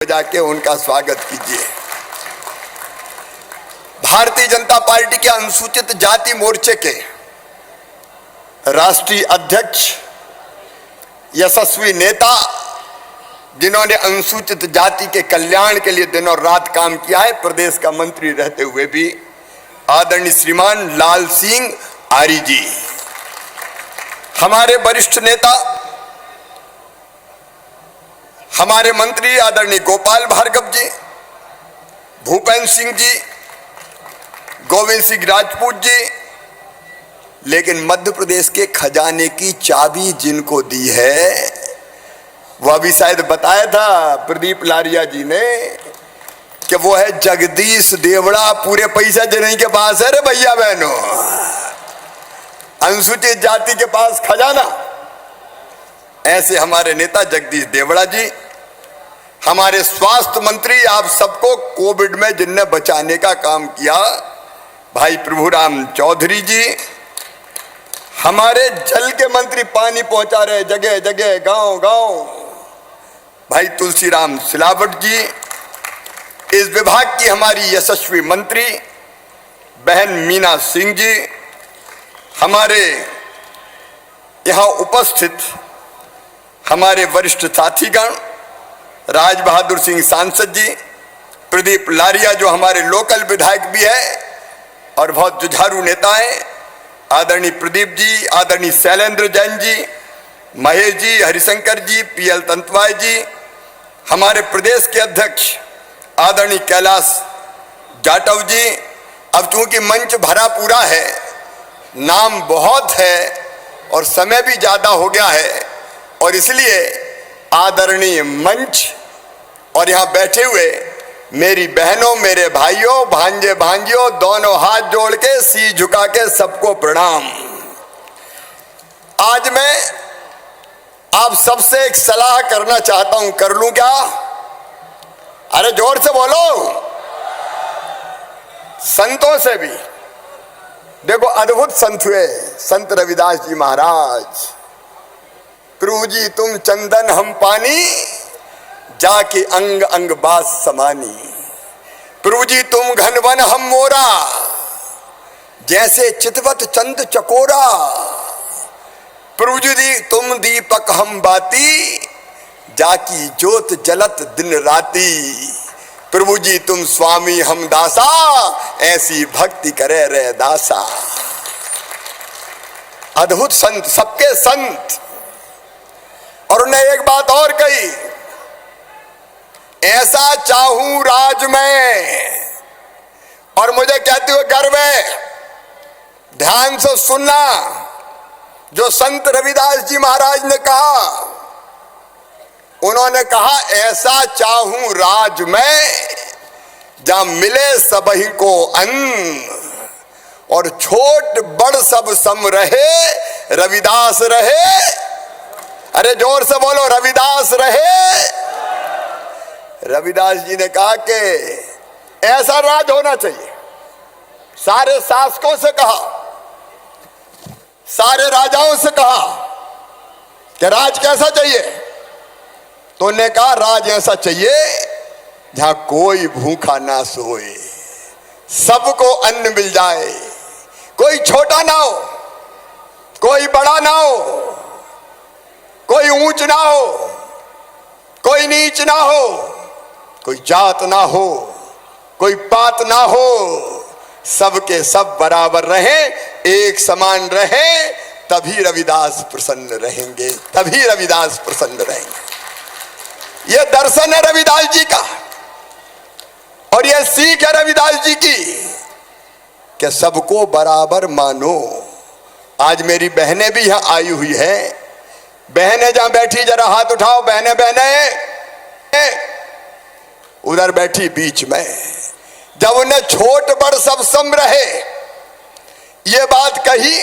जाके उनका स्वागत कीजिए। भारतीय जनता पार्टी के अनुसूचित जाति मोर्चे के राष्ट्रीय अध्यक्ष, यशस्वी नेता, जिन्होंने अनुसूचित जाति के कल्याण के लिए दिनों रात काम किया है, प्रदेश का मंत्री रहते हुए भी, आदरणीय श्रीमान लाल सिंह आर्य जी, हमारे वरिष्ठ नेता, हमारे मंत्री आदरणीय गोपाल भार्गव जी, भूपेंद्र सिंह जी, गोविंद सिंह राजपूत जी, लेकिन मध्य प्रदेश के खजाने की चाबी जिनको दी है, वह भी शायद बताया था प्रदीप लारिया जी ने कि वो है जगदीश देवड़ा। पूरे पैसा जिन्हीं के पास है रे भैया बहनों, अनुसूचित जाति के पास खजाना। ऐसे हमारे नेता जगदीश देवड़ा जी, हमारे स्वास्थ्य मंत्री, आप सबको कोविड में जिनने बचाने का काम किया, भाई प्रभुराम चौधरी जी, हमारे जल के मंत्री, पानी पहुंचा रहे जगह जगह, गांव गांव, भाई तुलसीराम सिलावट जी, इस विभाग की हमारी यशस्वी मंत्री बहन मीना सिंह जी, हमारे यहां उपस्थित हमारे वरिष्ठ साथीगण, राज बहादुर सिंह सांसद जी, प्रदीप लारिया जो हमारे लोकल विधायक भी है और बहुत जुझारू नेता हैं, आदरणीय प्रदीप जी, आदरणीय शैलेंद्र जैन जी, महेश जी, हरिशंकर जी, पीएल तंतवाय जी, हमारे प्रदेश के अध्यक्ष आदरणीय कैलाश जाटव जी। अब चूंकि मंच भरा पूरा है, नाम बहुत है और समय भी ज्यादा हो गया है, और इसलिए आदरणीय मंच और यहाँ बैठे हुए मेरी बहनों, मेरे भाइयों, भांजे भांजियों, दोनों हाथ जोड़ के सी झुका के सबको प्रणाम। आज मैं आप सबसे एक सलाह करना चाहता हूं, कर लूं क्या? अरे जोर से बोलो। संतों से भी देखो, अद्भुत संत हुए संत रविदास जी महाराज। प्रभु जी तुम चंदन हम पानी, जाके अंग अंग बास समानी। प्रभु जी तुम घनवन हम मोरा, जैसे चितवत चंद चकोरा। प्रभु जी तुम दीपक हम बाती, जाकी ज्योत जलत दिन राती। प्रभु जी तुम स्वामी हम दासा, ऐसी भक्ति करे रे दासा। अद्भुत संत, सबके संत। और उन्हें एक बात और कही, ऐसा चाहूं राज में, और मुझे कहते हुए गर्व है, ध्यान से सुनना, जो संत रविदास जी महाराज ने कहा, उन्होंने कहा ऐसा चाहूं राज में, जहां मिले सबही को अन्न, और छोट बड़ सब सम रहे, रविदास रहे। अरे जोर से बोलो, रविदास रहे। रविदास जी ने कहा कि ऐसा राज होना चाहिए। सारे शासकों से कहा, सारे राजाओं से कहा कि राज कैसा चाहिए, तो उन्होंने कहा राज ऐसा चाहिए जहां कोई भूखा ना सोए, सबको अन्न मिल जाए, कोई छोटा ना हो, कोई बड़ा ना हो, कोई ऊंच ना हो, कोई नीच ना हो, कोई जात ना हो, कोई पात ना हो, सबके सब बराबर रहे, एक समान रहे, तभी रविदास प्रसन्न रहेंगे, तभी रविदास प्रसन्न रहेंगे। यह दर्शन है रविदास जी का, और यह सीख है रविदास जी की कि सबको बराबर मानो। आज मेरी बहनें भी यहां आई हुई है, बहनें जहां बैठी जरा हाथ उठाओ, बहनें बहनें उधर बैठी बीच में। जब उन्हें छोट बड़ सब सम रहे ये बात कही,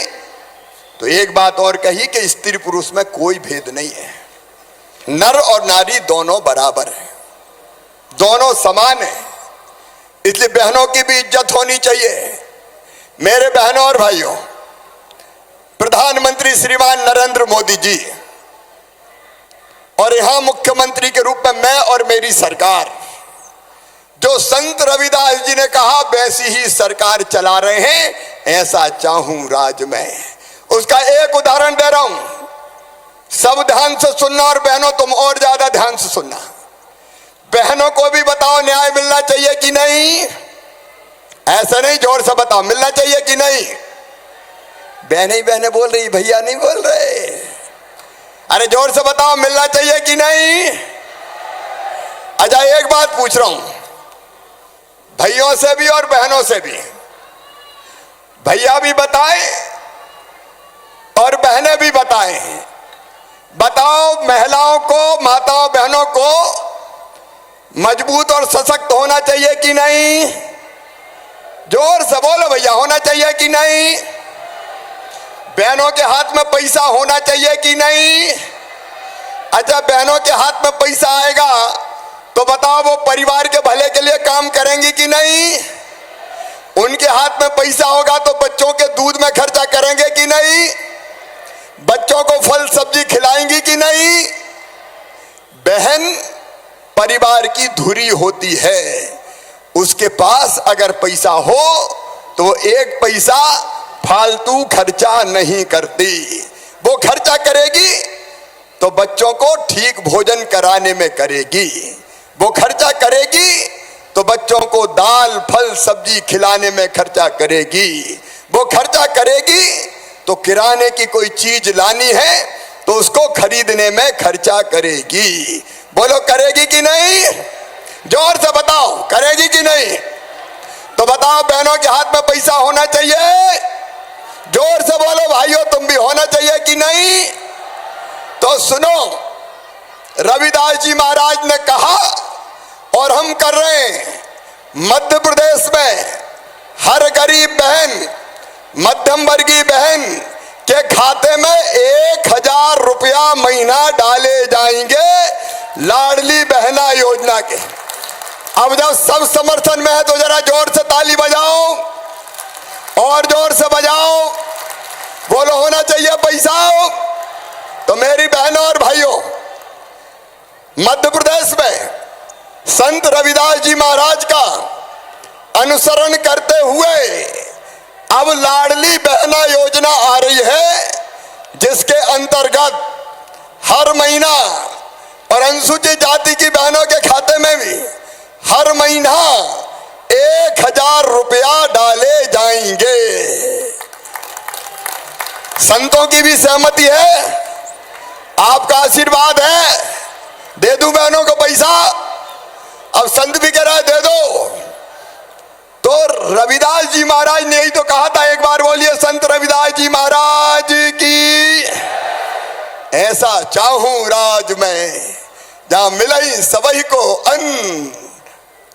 तो एक बात और कही कि स्त्री पुरुष में कोई भेद नहीं है, नर और नारी दोनों बराबर हैं, दोनों समान हैं। इसलिए बहनों की भी इज्जत होनी चाहिए। मेरे बहनों और भाइयों, प्रधानमंत्री श्रीमान नरेंद्र मोदी जी और यहां मुख्यमंत्री के रूप में मैं और मेरी सरकार, जो संत रविदास जी ने कहा वैसी ही सरकार चला रहे हैं, ऐसा चाहूं राज में। उसका एक उदाहरण दे रहा हूं, सब ध्यान से सुनना, और बहनों तुम और ज्यादा ध्यान से सुनना। बहनों को भी बताओ न्याय मिलना चाहिए कि नहीं, ऐसा नहीं, जोर से बताओ मिलना चाहिए कि नहीं। बहनें बहनें बोल रही, भैया नहीं बोल रहे। अरे जोर से बताओ मिलना चाहिए कि नहीं। अच्छा एक बात पूछ रहा हूं भैयों से भी और बहनों से भी, भैया भी बताएं और बहनें भी बताएं। बताओ महिलाओं को, माताओं बहनों को मजबूत और सशक्त होना चाहिए कि नहीं। जोर से बोलो भैया, होना चाहिए कि नहीं। बहनों के हाथ में पैसा होना चाहिए कि नहीं। अच्छा बहनों के हाथ में पैसा आएगा तो बताओ वो परिवार के भले के लिए काम करेंगी कि नहीं। उनके हाथ में पैसा होगा तो बच्चों के दूध में खर्चा करेंगे कि नहीं, बच्चों को फल सब्जी खिलाएंगी कि नहीं। बहन परिवार की धुरी होती है, उसके पास अगर पैसा हो तो वो एक पैसा फालतू खर्चा नहीं करती। वो खर्चा करेगी तो बच्चों को ठीक भोजन कराने में करेगी, वो खर्चा करेगी तो बच्चों को दाल फल सब्जी खिलाने में खर्चा करेगी, वो खर्चा करेगी तो किराने की कोई चीज लानी है तो उसको खरीदने में खर्चा करेगी। बोलो करेगी कि नहीं, जोर से बताओ करेगी कि नहीं। तो बताओ बहनों के हाथ में पैसा होना चाहिए, जोर से बोलो भाइयों तुम भी होना चाहिए कि नहीं। तो सुनो, रविदास जी महाराज ने कहा और हम कर रहे हैं, मध्य प्रदेश में हर गरीब बहन, मध्यम वर्गीय बहन के खाते में 1000 रुपया महीना डाले जाएंगे लाडली बहना योजना के। अब जब सब समर्थन में है तो जरा जोर से ताली बजाओ और जोर से बजाओ, बोलो होना चाहिए पैसा। तो मेरी बहनों और भाइयों, मध्य प्रदेश में संत रविदास जी महाराज का अनुसरण करते हुए अब लाडली बहना योजना आ रही है, जिसके अंतर्गत हर महीना, और अनुसूचित जाति की बहनों के खाते में भी हर महीना 1000 रुपया डाले जाएंगे। संतों की भी सहमति है, आपका आशीर्वाद है, दे दूं बहनों को पैसा। अब संत भी कह रहा है दे दो। तो रविदास जी महाराज ने यही तो कहा था, एक बार बोलिए संत रविदास जी महाराज की। ऐसा चाहूं राज में जहां मिले सबही को अन्न,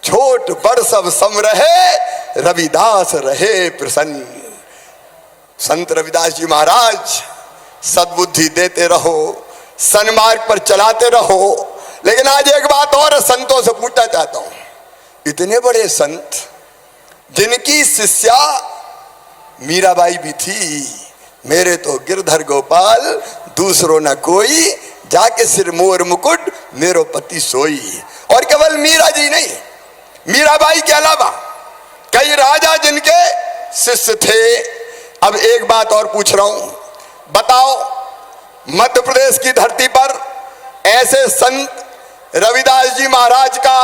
छोट बड़ सब सम रहे, रविदास रहे प्रसन्न। संत रविदास जी महाराज सद्बुद्धि देते रहो, सन्मार्ग पर चलाते रहो। लेकिन आज एक बात और संतों से पूछना चाहता हूं, इतने बड़े संत जिनकी शिष्या मीराबाई भी थी, मेरे तो गिरधर गोपाल दूसरो न कोई, जाके सिर मोर मुकुट मेरो पति सोई। और केवल मीरा जी नहीं, मीराबाई के अलावा कई राजा जिनके शिष्य थे। अब एक बात और पूछ रहा हूं, बताओ मध्य प्रदेश की धरती पर ऐसे संत रविदास जी महाराज का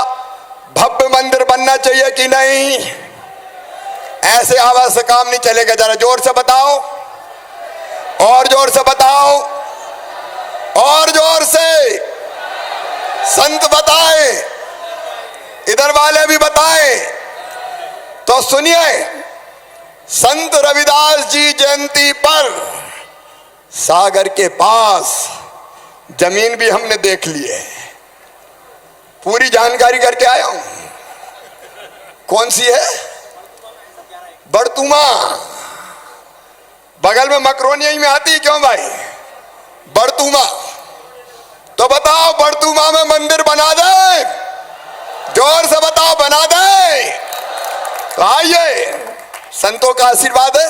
भव्य मंदिर बनना चाहिए कि नहीं। ऐसे आवाज से काम नहीं चलेगा, जरा जोर से बताओ और जोर से बताओ और जोर से। संत बताएं, इधर वाले भी बताएं। तो सुनिए, संत रविदास जी जयंती पर सागर के पास जमीन भी हमने देख ली है, पूरी जानकारी करके आया हूं। कौन सी है? बड़तुमा, बगल में मकरोनिया में आती, क्यों भाई? बड़तुमा। तो बताओ बड़तुमा में मंदिर बना दे, जोर से बताओ बना दे। तो आइए, संतों का आशीर्वाद है,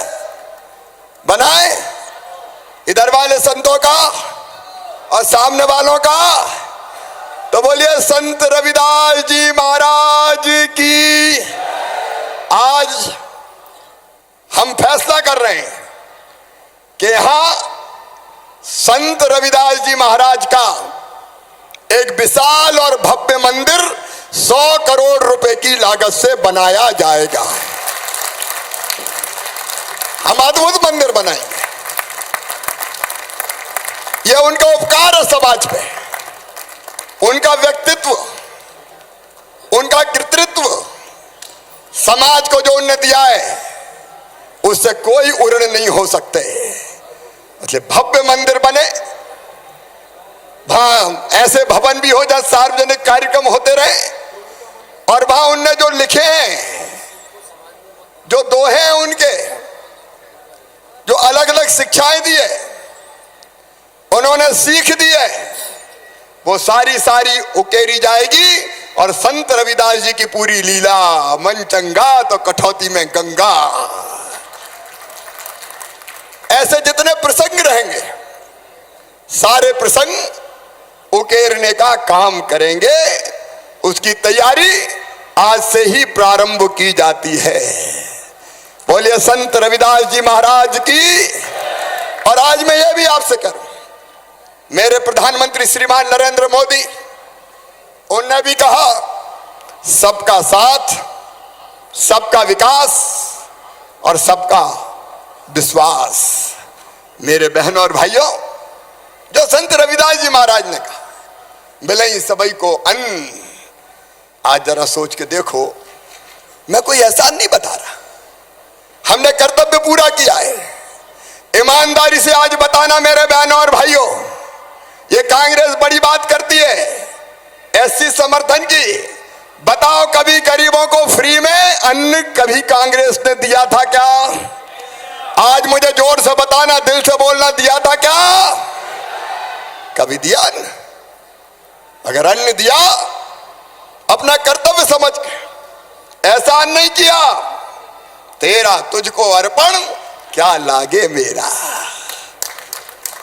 बनाए। इधर वाले संतों का और सामने वालों का। तो बोलिए संत रविदास जी महाराज की। आज हम फैसला कर रहे हैं कि यहां संत रविदास जी महाराज का एक विशाल और भव्य मंदिर 100 करोड़ रुपए की लागत से बनाया जाएगा। हम अद्भुत मंदिर बनाएंगे। यह उनका उपकार है समाज पे, उनका व्यक्तित्व, उनका कृतित्व, समाज को जो उन्होंने दिया है उससे कोई उर्ण नहीं हो सकते। मतलब भव्य मंदिर बने, वहां ऐसे भवन भी हो जहां सार्वजनिक कार्यक्रम होते रहे, और वहां उनने जो लिखे हैं, जो दोहे हैं उनके, जो अलग अलग शिक्षाएं दी है, उन्होंने सीख दी है, वो सारी सारी उकेरी जाएगी। और संत रविदास जी की पूरी लीला, मन चंगा तो कठौती में गंगा, ऐसे जितने प्रसंग रहेंगे सारे प्रसंग उकेरने का काम करेंगे। उसकी तैयारी आज से ही प्रारंभ की जाती है। बोलिए संत रविदास जी महाराज की। और आज मैं ये भी आपसे करूं, मेरे प्रधानमंत्री श्रीमान नरेंद्र मोदी, उन्होंने भी कहा सबका साथ, सबका विकास और सबका विश्वास। मेरे बहनों और भाइयों, जो संत रविदास जी महाराज ने कहा मिले ही सभी को अन्न, आज जरा सोच के देखो, मैं कोई एहसान नहीं बता रहा, हमने कर्तव्य पूरा किया है। ईमानदारी से आज बताना मेरे बहनों और भाइयों, ये कांग्रेस बड़ी बात करती है एससी समर्थन की। बताओ कभी गरीबों को फ्री में अन्न कभी कांग्रेस ने दिया था क्या? आज मुझे जोर से बताना, दिल से बोलना, दिया था क्या? कभी दिया न? अगर अन्न दिया अपना कर्तव्य समझ के, एहसान नहीं किया, तेरा तुझको अर्पण क्या लागे मेरा।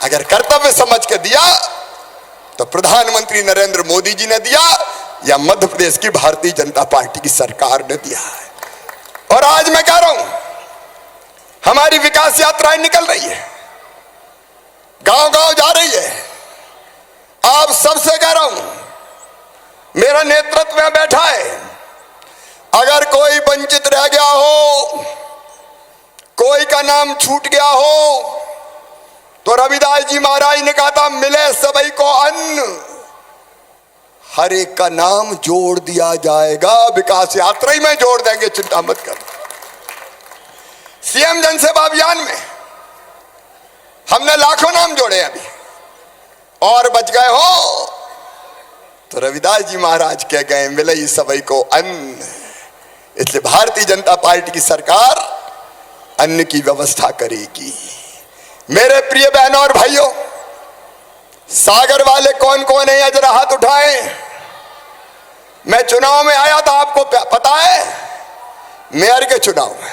अगर कर्तव्य समझ के दिया तो प्रधानमंत्री नरेंद्र मोदी जी ने दिया या मध्य प्रदेश की भारतीय जनता पार्टी की सरकार ने दिया है। और आज मैं कह रहा हूं, हमारी विकास यात्राएं निकल रही है, गांव गांव जा रही है। आप सबसे कह रहा हूं, मेरा नेतृत्व में बैठा है, अगर कोई वंचित रह गया हो, कोई का नाम छूट गया हो, तो रविदास जी महाराज ने कहा था मिले सभी को अन्न, हर एक का नाम जोड़ दिया जाएगा। विकास यात्रा ही में जोड़ देंगे, चिंता मत कर। सीएम जनसेवा अभियान में हमने लाखों नाम जोड़े अभी, और बच गए हो तो रविदास जी महाराज कह गए मिले ही सभी को अन्न। इसलिए भारतीय जनता पार्टी की सरकार अन्न की व्यवस्था करेगी। मेरे प्रिय बहनों और भाइयों, सागर वाले कौन कौन है, जरा हाथ उठाएं। मैं चुनाव में आया था, आपको पता है, मेयर के चुनाव में,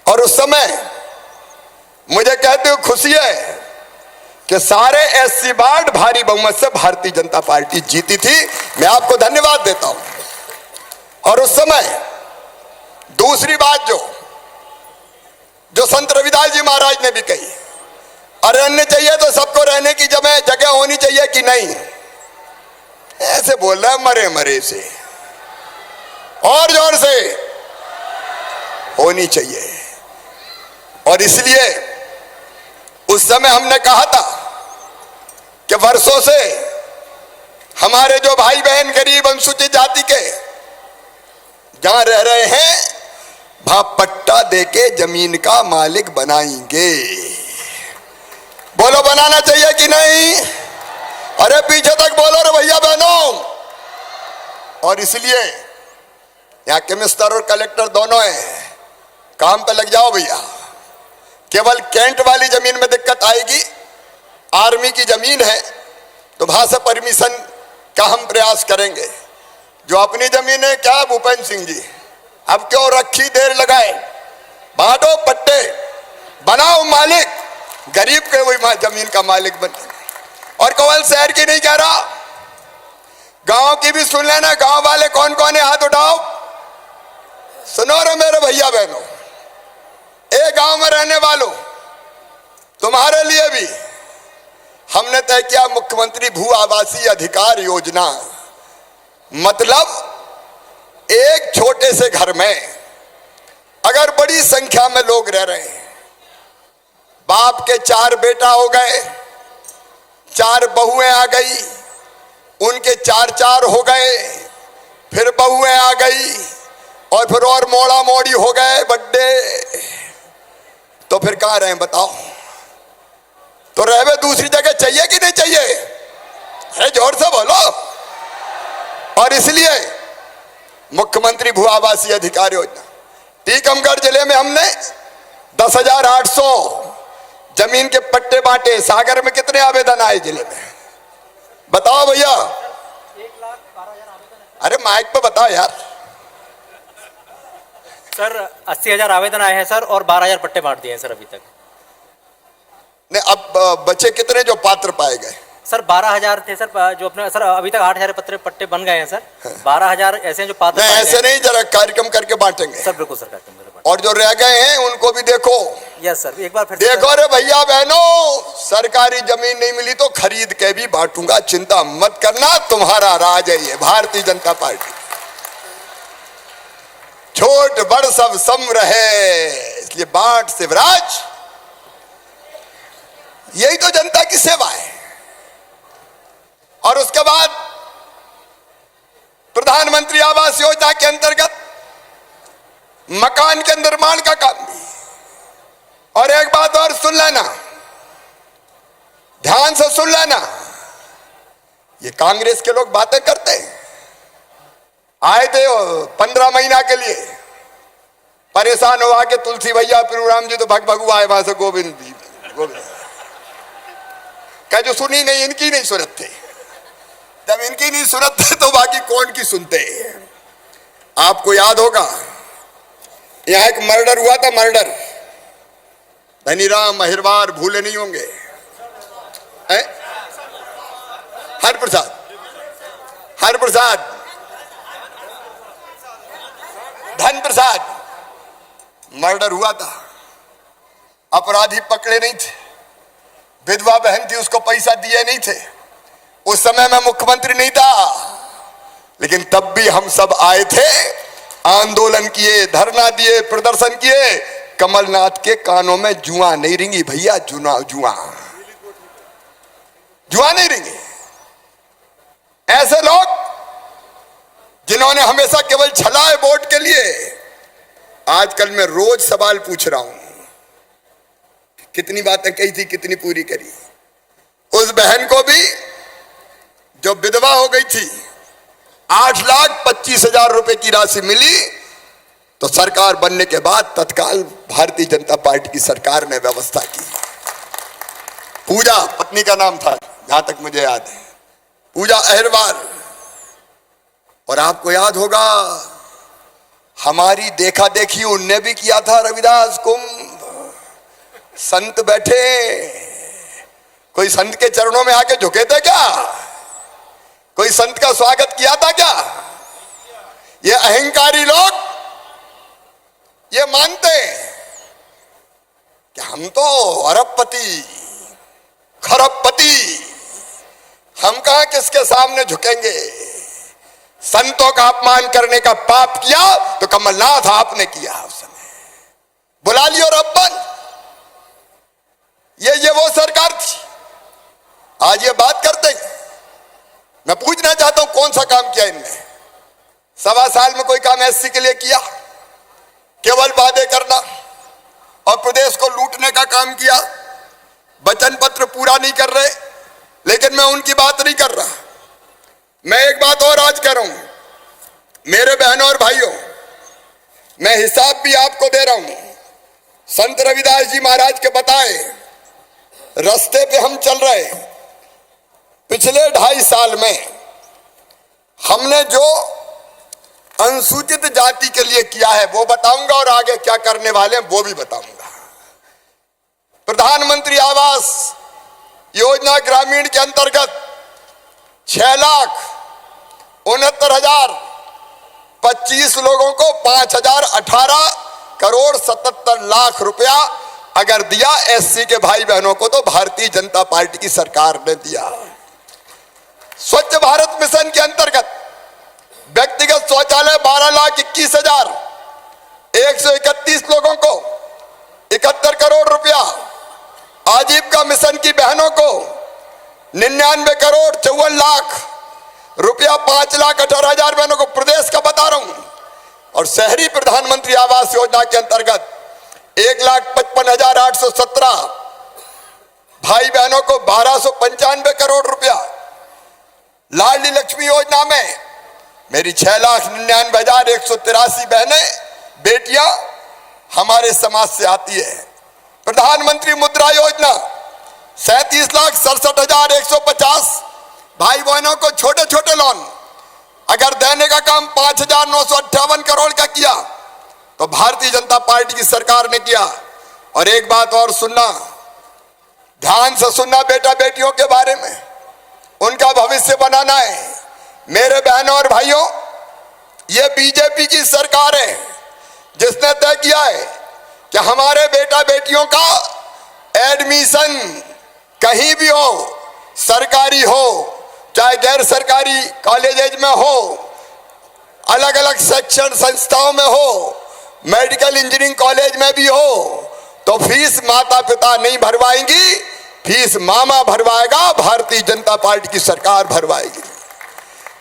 और उस समय मुझे कहते हुए खुशी है कि सारे एससी वार्ड भारी बहुमत से भारतीय जनता पार्टी जीती थी। मैं आपको धन्यवाद देता हूं। और उस समय दूसरी बात जो संत रविदास जी महाराज ने भी कही, अरे अन्न चाहिए तो सबको रहने की जगह होनी चाहिए कि नहीं। ऐसे बोल रहा है मरे मरे से, और जोर से होनी चाहिए। और इसलिए उस समय हमने कहा था कि वर्षों से हमारे जो भाई बहन गरीब अनुसूचित जाति के जहां रह रहे हैं, वहां पट्टा देके जमीन का मालिक बनाएंगे। बोलो बनाना चाहिए कि नहीं? अरे पीछे तक बोलो रे भैया बहनों। और इसलिए यहाँ कमिश्नर और कलेक्टर दोनों हैं, काम पे लग जाओ भैया। केवल कैंट वाली जमीन में दिक्कत आएगी, आर्मी की जमीन है तो वहां से परमिशन का हम प्रयास करेंगे। जो अपनी जमीन है, क्या भूपेंद्र सिंह जी, अब क्यों रखी देर लगाए, बांटो पट्टे, बनाओ मालिक, गरीब के वही जमीन का मालिक बने। और केवल शहर की नहीं कह रहा, गांव की भी सुन लेना। गांव वाले कौन कौन है, हाथ उठाओ। सुनो रे मेरे भैया बहनों, एक गांव में रहने वालों, तुम्हारे लिए भी हमने तय किया मुख्यमंत्री भू आवासीय अधिकार योजना। मतलब एक छोटे से घर में अगर बड़ी संख्या में लोग रह रहे हैं, बाप के 4 बेटा हो गए, 4 बहुएं आ गई, उनके 4 हो गए, फिर बहुएं आ गई, और फिर और मोड़ा मोड़ी हो गए बड्डे, तो फिर कहां रहे बताओ। तो रहवे दूसरी जगह चाहिए कि नहीं चाहिए? अरे जोर से बोलो। और इसलिए मुख्यमंत्री भू आवासीय अधिकार योजना, टीकमगढ़ जिले में हमने 10,800 जमीन के पट्टे बांटे। सागर में कितने आवेदन आए जिले में, बताओ भैया? 1,12,000 आवेदन। अरे माइक पे बताओ यार। सर 80,000 आवेदन आए हैं सर, और 12,000 पट्टे बांट दिए हैं सर अभी तक। नहीं, अब बचे कितने जो पात्र पाए गए? सर 12,000 थे सर, जो अपने सर अभी तक 8,000 पट्टे बन गए हैं सर। 12,000 ऐसे हैं जो पात्र नहीं पाए ऐसे गए नहीं, जरा कार्यक्रम करके बांटेंगे सर। बिल्कुल सर, और जो रह गए हैं उनको भी देखो। यस सर, एक बार फिर देखो रे भैया बहनों, सरकारी जमीन नहीं मिली तो खरीद के भी बांटूंगा, चिंता मत करना। तुम्हारा राज है ये भारतीय जनता पार्टी। छोट बड़ सब सम रहे, इसलिए बांट शिवराज। यही तो जनता की सेवा है। और उसके बाद प्रधानमंत्री आवास योजना के अंतर्गत मकान के निर्माण का काम भी। और एक बात और सुन लेना, ध्यान से सुन लेना, ये कांग्रेस के लोग बातें करते हैं। आए थे 15 महीना के लिए, परेशान हुआ कि तुलसी भैया प्रभुराम जी तो भग भगु आए वहां से, गोविंद जी गोविंद क्या जो सुनी नहीं, इनकी नहीं सुनत थे। जब इनकी नहीं सुनत थे तो बाकी कौन की सुनते। आपको याद होगा यहां एक मर्डर हुआ था, मर्डर। धनीराम अहिरवार भूले नहीं होंगे, हरप्रसाद धन प्रसाद मर्डर हुआ था। अपराधी पकड़े नहीं थे, विधवा बहन थी, उसको पैसा दिए नहीं थे। उस समय मैं मुख्यमंत्री नहीं था, लेकिन तब भी हम सब आए थे, आंदोलन किए, धरना दिए, प्रदर्शन किए। कमलनाथ के कानों में जुआ नहीं रिंगी भैया, जुआ नहीं रिंगी। ऐसे लोग जिन्होंने हमेशा केवल छलाए वोट के लिए, आजकल मैं रोज सवाल पूछ रहा हूं, कितनी बातें कही थी, कितनी पूरी करी। उस बहन को भी जो विधवा हो गई थी, 8,25,000 रुपए की राशि मिली। तो सरकार बनने के बाद तत्काल भारतीय जनता पार्टी की सरकार ने व्यवस्था की। पूजा पत्नी का नाम था, जहां तक मुझे याद है, पूजा अहिरवार। और आपको याद होगा हमारी देखा देखी उनने भी किया था रविदास कुंभ। संत बैठे, कोई संत के चरणों में आके झुके थे क्या? कोई संत का स्वागत किया था क्या? ये अहंकारी लोग ये मानते कि हम तो अरबपति खरबपति, हम कहां किसके सामने झुकेंगे। संतों का अपमान करने का पाप किया तो कमलनाथ आपने किया उस समय, बुला लियो रब्बन। ये वो सरकार थी। आज ये बात करते हैं। मैं पूछना चाहता हूं कौन सा काम किया इनने? 1.25 साल में कोई काम एससी के लिए किया? केवल वादे करना और प्रदेश को लूटने का काम किया। वचन पत्र पूरा नहीं कर रहे, लेकिन मैं उनकी बात नहीं कर रहा। मैं एक बात और आज कर रहा हूं मेरे बहनों और भाइयों, मैं हिसाब भी आपको दे रहा हूं। संत रविदास जी महाराज के बताए रास्ते पे हम चल रहे। पिछले 2.5 साल में हमने जो अनुसूचित जाति के लिए किया है वो बताऊंगा, और आगे क्या करने वाले हैं वो भी बताऊंगा। प्रधानमंत्री आवास योजना ग्रामीण के अंतर्गत 6,69,हजार25 लोगों को 5,018 करोड़ 77 लाख रुपया अगर दिया एससी के भाई बहनों को तो भारतीय जनता पार्टी की सरकार ने दिया। स्वच्छ भारत मिशन के अंतर्गत व्यक्तिगत शौचालय 12,21,131 लोगों को 71 करोड़ रुपया, आजीविका मिशन की बहनों को 99 करोड़ 54 लाख रुपया, 5,18,000 बहनों को, प्रदेश का बता रहा हूं। और शहरी प्रधानमंत्री आवास योजना के अंतर्गत 1,55,817 भाई बहनों को 1,295 करोड़ रुपया। लाडली लक्ष्मी योजना में मेरी 6,99,183 बहनें बेटियां हमारे समाज से आती है। प्रधानमंत्री मुद्रा योजना 37,67,150 भाई बहनों को छोटे छोटे लोन अगर देने का काम 5,958 करोड़ का किया तो भारतीय जनता पार्टी की सरकार ने किया। और एक बात और सुनना, ध्यान से सुनना बेटा बेटियों के बारे में, उनका भविष्य बनाना है। मेरे बहनों और भाइयों, ये बीजेपी की सरकार है जिसने तय किया है कि हमारे बेटा बेटियों का एडमिशन कहीं भी हो, सरकारी हो चाहे गैर सरकारी कॉलेज में हो, अलग अलग शिक्षण संस्थाओं में हो, मेडिकल इंजीनियरिंग कॉलेज में भी हो, तो फीस माता पिता नहीं भरवाएंगी, फीस मामा भरवाएगा, भारतीय जनता पार्टी की सरकार भरवाएगी।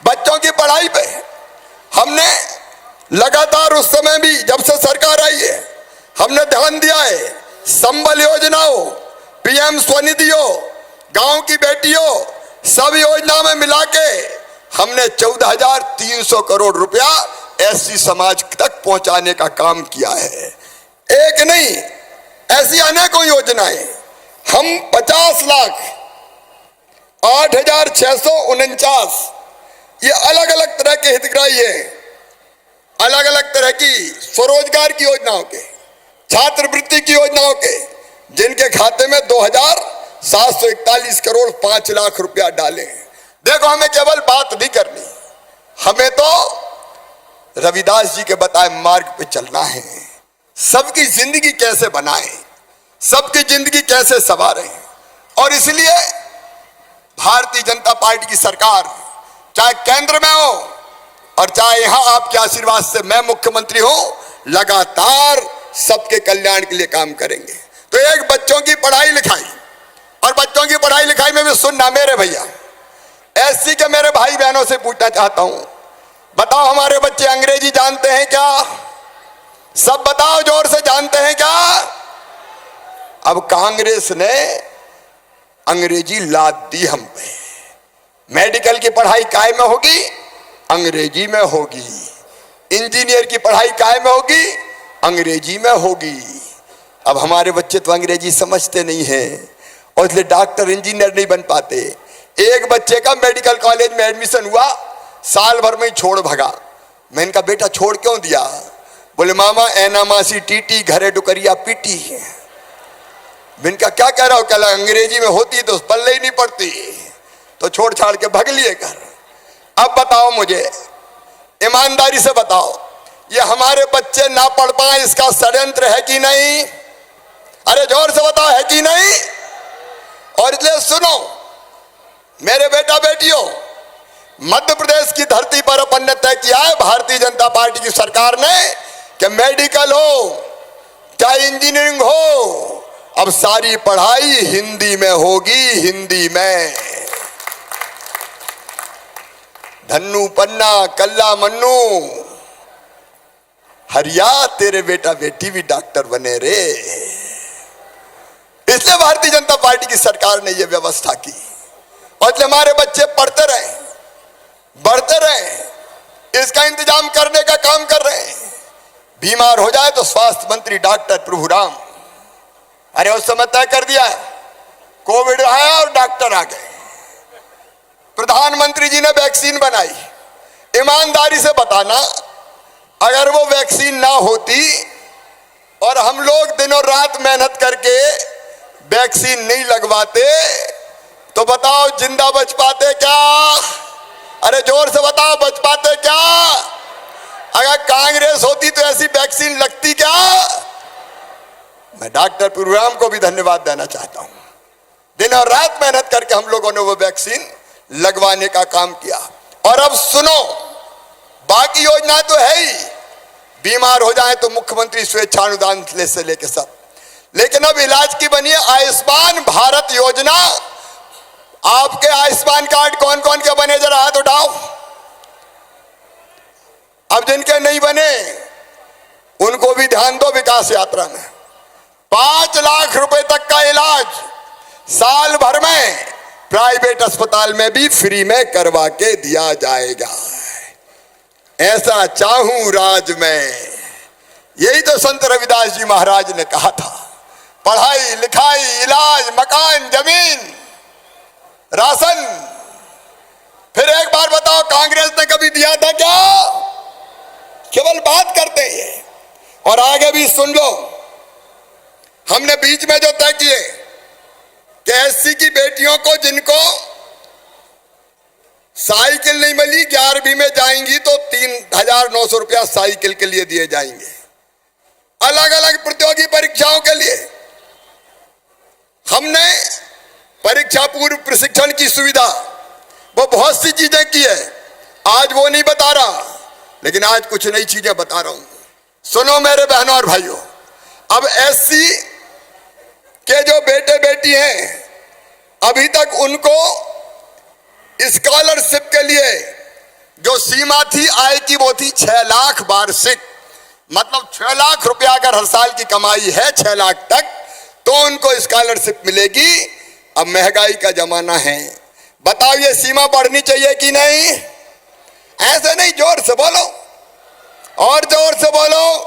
बच्चों की पढ़ाई पे हमने लगातार उस समय भी जब से सरकार आई है हमने ध्यान दिया है। संबल योजनाओं, पीएम स्वनिधि हो, गांव की बेटियों, सब योजना में मिला के हमने 14,300 करोड़ रुपया एससी समाज तक पहुंचाने का काम किया है। एक नहीं, ऐसी अनेकों योजनाएं। हम 50,08,649 ये अलग अलग तरह के हितग्राही है, अलग अलग तरह की स्वरोजगार की योजनाओं के, छात्रवृत्ति की योजनाओं के, जिनके खाते में 2,741 करोड़ 5 लाख रुपया डाले। देखो, हमें केवल बात नहीं करनी, हमें तो रविदास जी के बताए मार्ग पे चलना है। सबकी जिंदगी कैसे बनाएं, सबकी जिंदगी कैसे संवारें। और इसलिए भारतीय जनता पार्टी की सरकार चाहे केंद्र में हो और चाहे यहां आपके आशीर्वाद से मैं मुख्यमंत्री हूं, लगातार सबके कल्याण के लिए काम करेंगे। तो एक बच्चों की पढ़ाई लिखाई, और बच्चों की पढ़ाई लिखाई में भी सुनना मेरे भैया, एससी के मेरे भाई बहनों से पूछना चाहता हूं, बताओ हमारे बच्चे अंग्रेजी जानते हैं क्या? सब बताओ जोर से, जानते हैं क्या? अब कांग्रेस ने अंग्रेजी लाद दी हम पे। मेडिकल की पढ़ाई काय में होगी? अंग्रेजी में होगी। इंजीनियर की पढ़ाई काय में होगी? अंग्रेजी में होगी। अब हमारे बच्चे तो अंग्रेजी समझते नहीं हैं और इसलिए डॉक्टर इंजीनियर नहीं बन पाते। एक बच्चे का मेडिकल कॉलेज में एडमिशन हुआ, साल भर में ही छोड़ भगा। मैं इनका बेटा छोड़ क्यों दिया? बोले मामा ऐना मासी टीटी घरे डुकरिया पीटी है। मैं इनका क्या कह रहा हूं, कहला अंग्रेजी में होती तो पल्ले ही नहीं पड़ती, तो छोड़ छाड़ के भग लिए घर। अब बताओ मुझे, ईमानदारी से बताओ, ये हमारे बच्चे ना पढ़ पाए इसका षड्यंत्र है कि नहीं? अरे जोर से बताओ, है कि नहीं? और इसलिए सुनो मेरे बेटा बेटियों, मध्य प्रदेश की धरती पर अपन ने तय किया है भारतीय जनता पार्टी की सरकार ने कि मेडिकल हो चाहे इंजीनियरिंग हो, अब सारी पढ़ाई हिंदी में होगी, हिंदी में। धन्नू पन्ना कल्ला मन्नू, हरिया तेरे बेटा बेटी भी डॉक्टर बने रे। इसलिए भारतीय जनता पार्टी की सरकार ने यह व्यवस्था की और इसलिए हमारे बच्चे पढ़ते रहे, बढ़ते रहे, इसका इंतजाम करने का काम कर रहे हैं। बीमार हो जाए तो स्वास्थ्य मंत्री डॉक्टर प्रभुराम, अरे उस समय तय कर दिया, कोविड आया और डॉक्टर आ गए। प्रधानमंत्री जी ने वैक्सीन बनाई। ईमानदारी से बताना, अगर वो वैक्सीन ना होती और हम लोग दिनों रात मेहनत करके वैक्सीन नहीं लगवाते तो बताओ जिंदा बच पाते क्या? अरे जोर से बताओ, बच पाते क्या? अगर कांग्रेस होती तो ऐसी वैक्सीन लगती क्या? मैं डॉक्टर पुरुराम को भी धन्यवाद देना चाहता हूं। दिन और रात मेहनत करके हम लोगों ने वो वैक्सीन लगवाने का काम किया। और अब सुनो, बाकी योजना तो है ही, बीमार हो जाए तो मुख्यमंत्री स्वेच्छानुदान से लेके सब, लेकिन अब इलाज की बनी है आयुष्मान भारत योजना। आपके आयुष्मान कार्ड कौन कौन के बने, जरा हाथ उठाओ। अब जिनके नहीं बने उनको भी ध्यान दो विकास यात्रा में। 5 लाख रुपए तक का इलाज साल भर में प्राइवेट अस्पताल में भी फ्री में करवा के दिया जाएगा। ऐसा चाहूं राज में, यही तो संत रविदास जी महाराज ने कहा था। पढ़ाई लिखाई, इलाज, मकान, जमीन, राशन। फिर एक बार बताओ, कांग्रेस ने कभी दिया था क्या? केवल बात करते हैं। और आगे भी सुन लो, हमने बीच में जो तय किए कि एससी की बेटियों को जिनको साइकिल नहीं मिली, 11वीं में जाएंगी तो 3,900 रुपया साइकिल के लिए दिए जाएंगे। अलग अलग प्रतियोगी परीक्षाओं के लिए हमने परीक्षा पूर्व प्रशिक्षण की सुविधा, वो बहुत सी चीजें की है। आज वो नहीं बता रहा, लेकिन आज कुछ नई चीजें बता रहा हूं। सुनो मेरे बहनों और भाइयों, अब एससी के जो बेटे बेटी हैं, अभी तक उनको स्कॉलरशिप के लिए जो सीमा थी आय की, वो थी 6 लाख वार्षिक। मतलब 6 लाख रुपया अगर हर साल की कमाई है 6 लाख तक, तो उनको स्कॉलरशिप मिलेगी। अब महंगाई का जमाना है, बताओ ये सीमा बढ़नी चाहिए कि नहीं? ऐसे नहीं, जोर से बोलो और जोर से बोलो।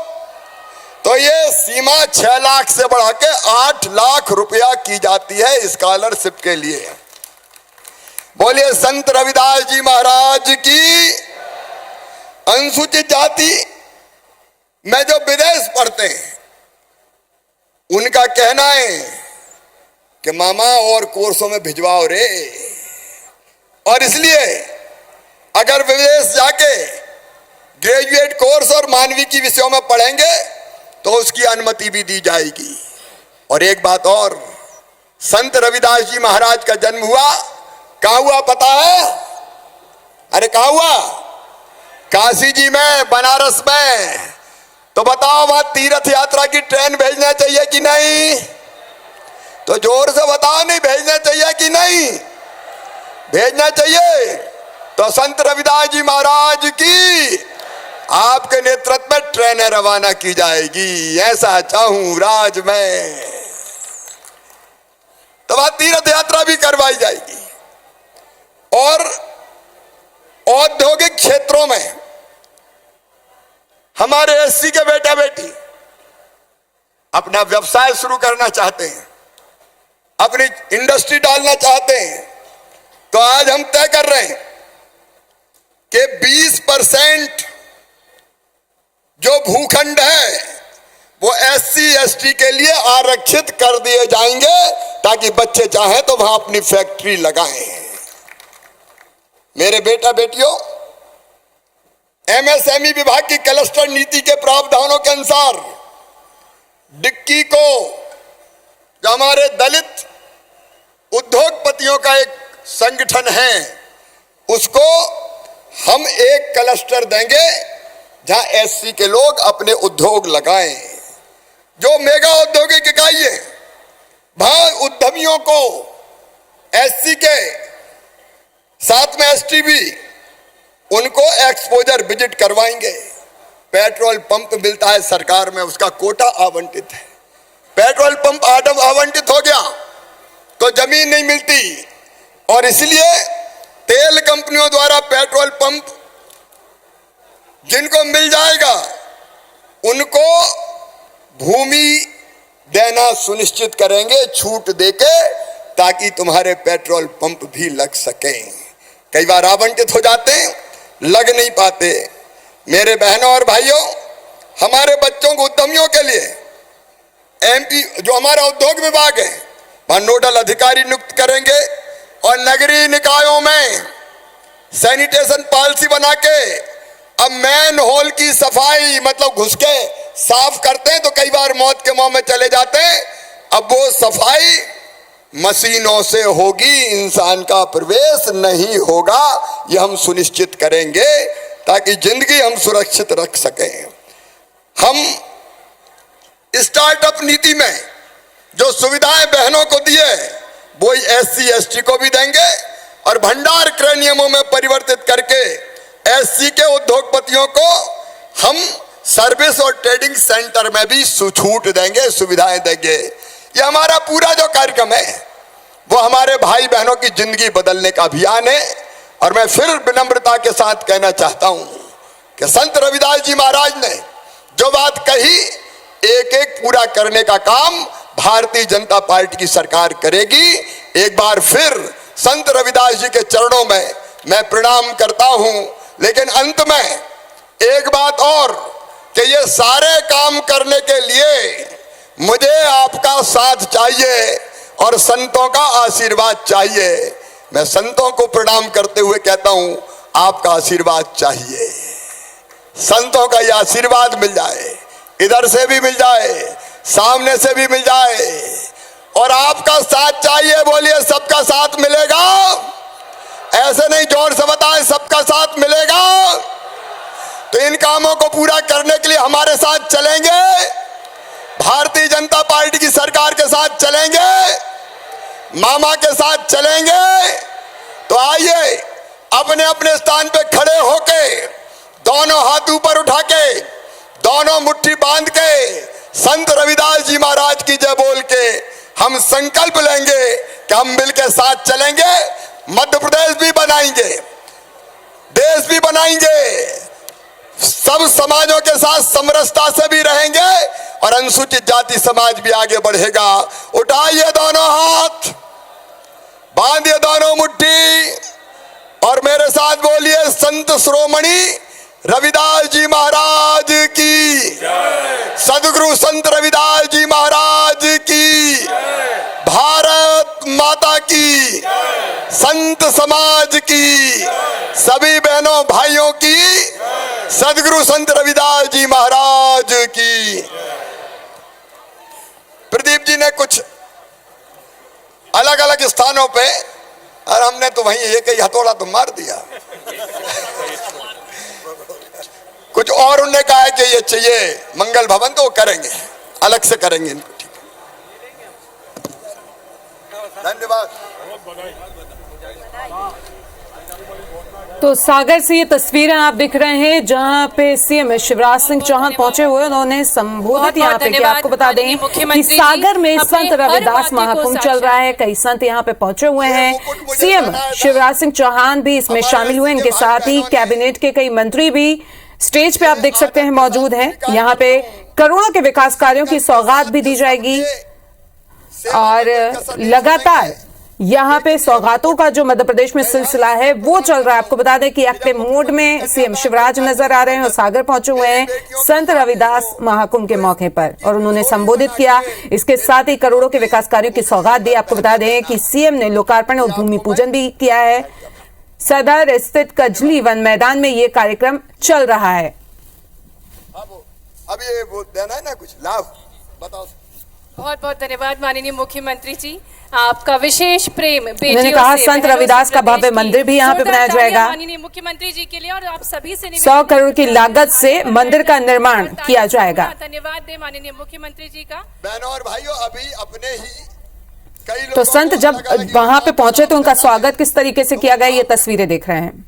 तो ये सीमा 6 लाख से बढ़ा के 8 लाख रुपया की जाती है स्कॉलरशिप के लिए। बोलिए संत रविदास जी महाराज की। अनुसूचित जाति में जो विदेश पढ़ते हैं, उनका कहना है कि मामा और कोर्सों में भिजवाओ रे। और इसलिए अगर विदेश जाके ग्रेजुएट कोर्स और मानविकी विषयों में पढ़ेंगे तो उसकी अनुमति भी दी जाएगी। और एक बात और, संत रविदास जी महाराज का जन्म हुआ कहां हुआ पता है? अरे कहां हुआ? काशी जी में, बनारस में। तो बताओ वहां तीर्थ यात्रा की ट्रेन भेजना चाहिए कि नहीं? तो जोर से बताओ, नहीं भेजना चाहिए कि नहीं? भेजना चाहिए। तो संत रविदास जी महाराज की आपके नेतृत्व में ट्रेनें रवाना की जाएगी। ऐसा चाहूं राज में। तो वहां तीर्थ यात्रा भी करवाई जाएगी। और औद्योगिक क्षेत्रों में हमारे एससी के बेटा बेटी अपना व्यवसाय शुरू करना चाहते हैं, अपनी इंडस्ट्री डालना चाहते हैं, तो आज हम तय कर रहे हैं कि 20% जो भूखंड है वो एससी एसटी के लिए आरक्षित कर दिए जाएंगे, ताकि बच्चे चाहें तो वहां अपनी फैक्ट्री लगाएं। मेरे बेटा बेटियों, एमएसएमई विभाग की क्लस्टर नीति के प्रावधानों के अनुसार डिक्की को, जो हमारे दलित उद्योगपतियों का एक संगठन है, उसको हम एक क्लस्टर देंगे जहां एससी के लोग अपने उद्योग लगाएं। जो मेगा औद्योगिक इकाई है, वहां उद्यमियों को एससी के साथ में एसटी भी उनको एक्सपोजर विजिट करवाएंगे। पेट्रोल पंप मिलता है सरकार में, उसका कोटा आवंटित है। पेट्रोल पंप आवंटित हो गया तो जमीन नहीं मिलती, और इसलिए तेल कंपनियों द्वारा पेट्रोल पंप जिनको मिल जाएगा उनको भूमि देना सुनिश्चित करेंगे, छूट देके, ताकि तुम्हारे पेट्रोल पंप भी लग सकें। कई बार आवंटित हो जाते हैं, लग नहीं पाते। मेरे बहनों और भाइयों, हमारे बच्चों को, उद्यमियों के लिए एमपी जो हमारा उद्योग विभाग है, वहां नोडल अधिकारी नियुक्त करेंगे। और नगरीय निकायों में सैनिटेशन पॉलिसी बना के अब मैन होल की सफाई, मतलब घुस के साफ करते हैं तो कई बार मौत के मुंह में चले जाते हैं। अब वो सफाई मशीनों से होगी, इंसान का प्रवेश नहीं होगा। ये हम सुनिश्चित करेंगे ताकि जिंदगी हम सुरक्षित रख सकें। हम स्टार्टअप नीति में जो सुविधाएं बहनों को दिए वो SC ST को भी देंगे और भंडार क्रय नियमों में परिवर्तित करके SC के उद्योगपतियों को हम सर्विस और ट्रेडिंग सेंटर में भी छूट देंगे, सुविधाएं देंगे। ये हमारा पूरा जो कार्यक्रम है वो हमारे भाई बहनों की जिंदगी बदलने का अभियान है। और मैं फिर विनम्रता के साथ कहना चाहता हूं कि संत रविदास जी महाराज ने जो बात कही, एक एक पूरा करने का काम भारतीय जनता पार्टी की सरकार करेगी। एक बार फिर संत रविदास जी के चरणों में मैं प्रणाम करता हूं। लेकिन अंत में एक बात और कि ये सारे काम करने के लिए मुझे आपका साथ चाहिए और संतों का आशीर्वाद चाहिए। मैं संतों को प्रणाम करते हुए कहता हूं, आपका आशीर्वाद चाहिए। संतों का यह आशीर्वाद मिल जाए, इधर से भी मिल जाए, सामने से भी मिल जाए, और आपका साथ चाहिए। बोलिए, सबका साथ मिलेगा? ऐसे नहीं, जोर से बताएं, सबका साथ मिलेगा। तो इन कामों को पूरा करने के लिए हमारे साथ चलेंगे, भारतीय जनता पार्टी की सरकार के साथ चलेंगे, मामा के साथ चलेंगे। तो आइए अपने अपने स्थान पे खड़े होके, दोनों हाथ ऊपर उठा के, दोनों मुट्ठी बांध के, संत रविदास जी महाराज की जय बोल के हम संकल्प लेंगे कि हम मिलकर साथ चलेंगे। मध्य प्रदेश भी बनाएंगे, देश भी बनाएंगे, सब समाजों के साथ समरसता से भी रहेंगे और अनुसूचित जाति समाज भी आगे बढ़ेगा। उठाइए दोनों हाथ, बांधिए दोनों मुट्ठी और मेरे साथ बोलिए, संत श्रोमणी रविदास जी महाराज की, सदगुरु संत रविदास जी महाराज की, भारत माता की, संत समाज की, सभी बहनों भाइयों की, सदगुरु संत रविदास जी महाराज की। प्रदीप जी ने कुछ अलग अलग स्थानों पे, और हमने तो वहीं एक ही हथौड़ा तो मार दिया। कुछ और उन्होंने कहा है कि ये चाहिए मंगल भवन, तो वो करेंगे, अलग से करेंगे इनको। ठीक है, धन्यवाद। तो सागर से ये तस्वीरें आप दिख रहे हैं जहां पे सीएम शिवराज सिंह चौहान पहुंचे हुए, उन्होंने संबोधित यहाँ पे कि आपको बता दें कि सागर में संत रविदास महाकुंभ चल रहा है, कई संत यहाँ पे पहुंचे हुए हैं। सीएम शिवराज सिंह चौहान भी इसमें शामिल हुए, इनके साथ ही कैबिनेट के कई मंत्री भी स्टेज पे आप देख सकते हैं मौजूद हैं। यहाँ पे करोड़ों के विकास कार्यों की सौगात भी दी जाएगी और लगातार यहाँ पे सौगातों का जो मध्य प्रदेश में सिलसिला है वो चल रहा है। आपको बता दें कि एक्टिव मोड में सीएम शिवराज नजर आ रहे हैं और सागर पहुंचे हुए हैं संत रविदास महाकुंभ के मौके पर और उन्होंने संबोधित किया। इसके साथ ही करोड़ों के विकास कार्यों की सौगात दी। आपको बता दें कि सीएम ने लोकार्पण और भूमि पूजन भी किया है। सदर स्थित कजली वन मैदान में ये कार्यक्रम चल रहा है। अब ये वो देना है ना कुछ लाभ, बताओ। बहुत बहुत धन्यवाद माननीय मुख्यमंत्री जी, आपका विशेष प्रेम बेटियों उन्होंने कहा से, संत रविदास का भव्य मंदिर भी यहाँ पे बनाया जाएगा। माननीय मुख्यमंत्री जी के लिए और आप सभी से 100 करोड़ की लागत से मंदिर का निर्माण किया जाएगा। धन्यवाद दे माननीय मुख्यमंत्री जी का। बहनों और भाइयों, अभी अपने ही कई तो संत जब वहां पे पहुंचे तो उनका स्वागत किस तरीके से किया गया, ये तस्वीरें देख रहे हैं।